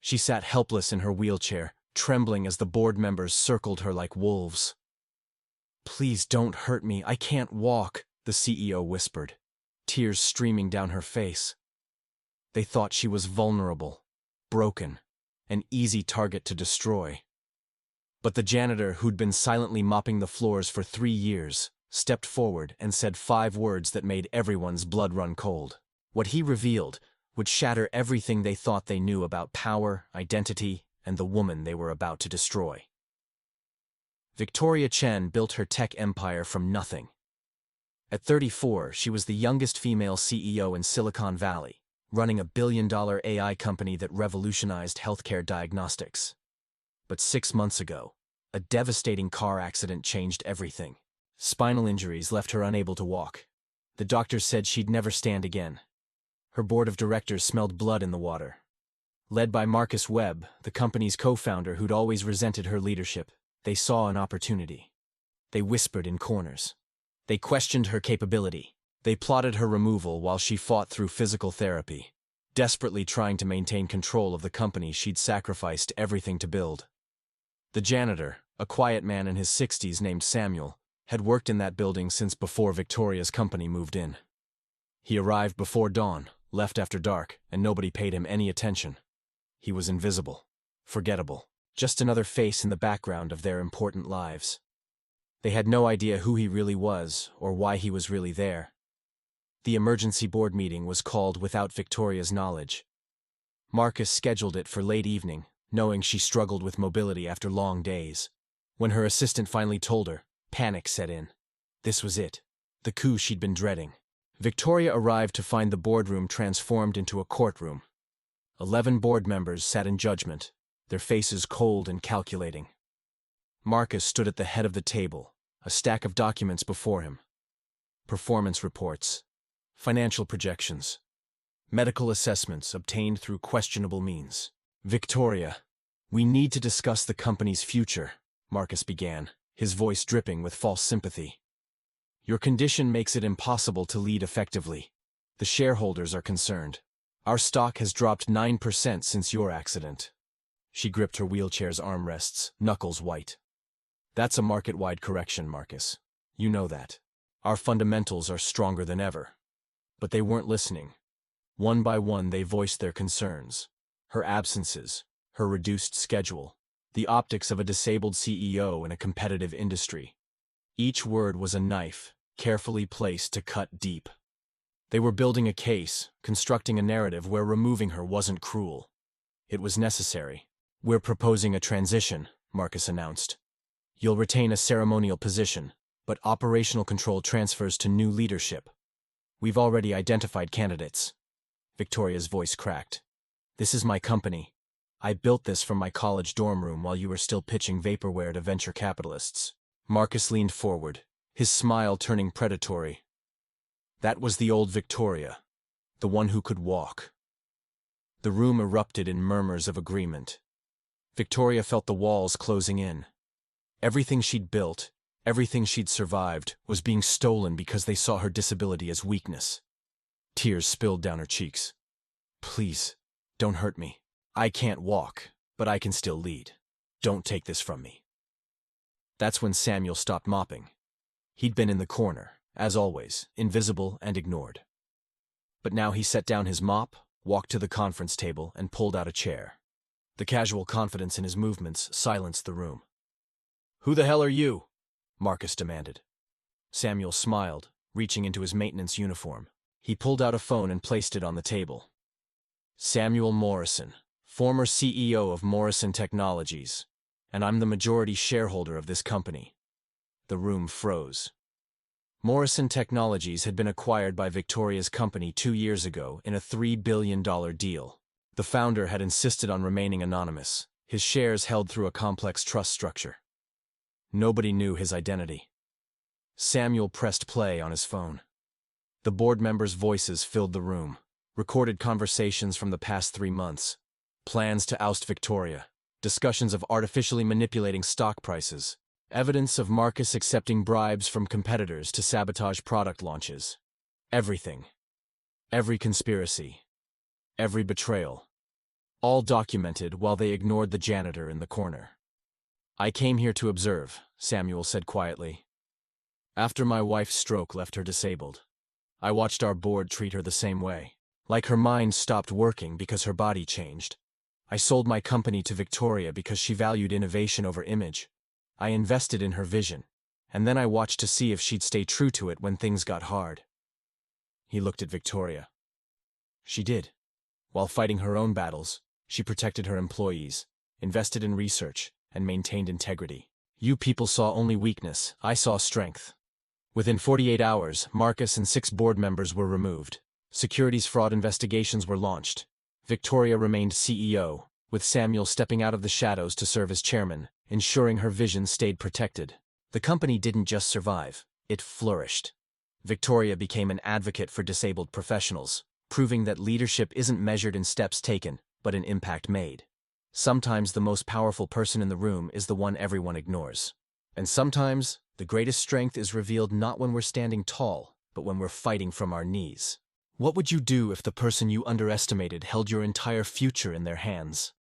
She sat helpless in her wheelchair, trembling as the board members circled her like wolves. "Please don't hurt me, I can't walk," the CEO whispered, tears streaming down her face. They thought she was vulnerable, broken, an easy target to destroy. But the janitor, who'd been silently mopping the floors for 3 years, stepped forward and said 5 words that made everyone's blood run cold. What he revealed would shatter everything they thought they knew about power, identity, and the woman they were about to destroy. Victoria Chen built her tech empire from nothing. At 34, she was the youngest female CEO in Silicon Valley, running a billion-dollar AI company that revolutionized healthcare diagnostics. But 6 months ago, a devastating car accident changed everything. Spinal injuries left her unable to walk. The doctors said she'd never stand again. Her board of directors smelled blood in the water. Led by Marcus Webb, the company's co-founder who'd always resented her leadership, they saw an opportunity. They whispered in corners. They questioned her capability. They plotted her removal while she fought through physical therapy, desperately trying to maintain control of the company she'd sacrificed everything to build. The janitor, a quiet man in his 60s named Samuel, had worked in that building since before Victoria's company moved in. He arrived before dawn, left after dark, and nobody paid him any attention. He was invisible, forgettable, just another face in the background of their important lives. They had no idea who he really was or why he was really there. The emergency board meeting was called without Victoria's knowledge. Marcus scheduled it for late evening, knowing she struggled with mobility after long days. When her assistant finally told her, panic set in. This was it, the coup she'd been dreading. Victoria arrived to find the boardroom transformed into a courtroom. 11 board members sat in judgment, their faces cold and calculating. Marcus stood at the head of the table, a stack of documents before him. Performance reports, financial projections, medical assessments obtained through questionable means. "Victoria, we need to discuss the company's future," Marcus began, his voice dripping with false sympathy. "Your condition makes it impossible to lead effectively. The shareholders are concerned. Our stock has dropped 9% since your accident." She gripped her wheelchair's armrests, knuckles white. "That's a market-wide correction, Marcus. You know that. Our fundamentals are stronger than ever." But they weren't listening. One by one they voiced their concerns. Her absences, her reduced schedule, the optics of a disabled CEO in a competitive industry. Each word was a knife, carefully placed to cut deep. They were building a case, constructing a narrative where removing her wasn't cruel. It was necessary. "We're proposing a transition," Marcus announced. "You'll retain a ceremonial position, but operational control transfers to new leadership. We've already identified candidates." Victoria's voice cracked. "This is my company. I built this from my college dorm room while you were still pitching vaporware to venture capitalists." Marcus leaned forward, his smile turning predatory. That was the old Victoria, the one who could walk. The room erupted in murmurs of agreement. Victoria felt the walls closing in. Everything she'd built, everything she'd survived, was being stolen because they saw her disability as weakness. Tears spilled down her cheeks. "Please, don't hurt me. I can't walk, but I can still lead. Don't take this from me." That's when Samuel stopped mopping. He'd been in the corner, as always, invisible and ignored. But now he set down his mop, walked to the conference table, and pulled out a chair. The casual confidence in his movements silenced the room. "Who the hell are you?" Marcus demanded. Samuel smiled, reaching into his maintenance uniform. He pulled out a phone and placed it on the table. "Samuel Morrison, former CEO of Morrison Technologies, and I'm the majority shareholder of this company." The room froze. Morrison Technologies had been acquired by Victoria's company 2 years ago in a $3 billion deal. The founder had insisted on remaining anonymous, his shares held through a complex trust structure. Nobody knew his identity. Samuel pressed play on his phone. The board members' voices filled the room, recorded conversations from the past 3 months, plans to oust Victoria, discussions of artificially manipulating stock prices, evidence of Marcus accepting bribes from competitors to sabotage product launches. Everything. Every conspiracy. Every betrayal. all documented while they ignored the janitor in the corner. "I came here to observe," Samuel said quietly. "After my wife's stroke left her disabled, I watched our board treat her the same way. Like her mind stopped working because her body changed. I sold my company to Victoria because she valued innovation over image. I invested in her vision, and then I watched to see if she'd stay true to it when things got hard." He looked at Victoria. She did. While fighting her own battles, she protected her employees, invested in research, and maintained integrity. You people saw only weakness. I saw strength. Within 48 hours, Marcus and 6 board members were removed. Securities fraud investigations were launched. Victoria remained CEO, with Samuel stepping out of the shadows to serve as chairman, ensuring her vision stayed protected. The company didn't just survive, it flourished. Victoria became an advocate for disabled professionals, proving that leadership isn't measured in steps taken, but in impact made. Sometimes the most powerful person in the room is the one everyone ignores. And sometimes, the greatest strength is revealed not when we're standing tall, but when we're fighting from our knees. What would you do if the person you underestimated held your entire future in their hands?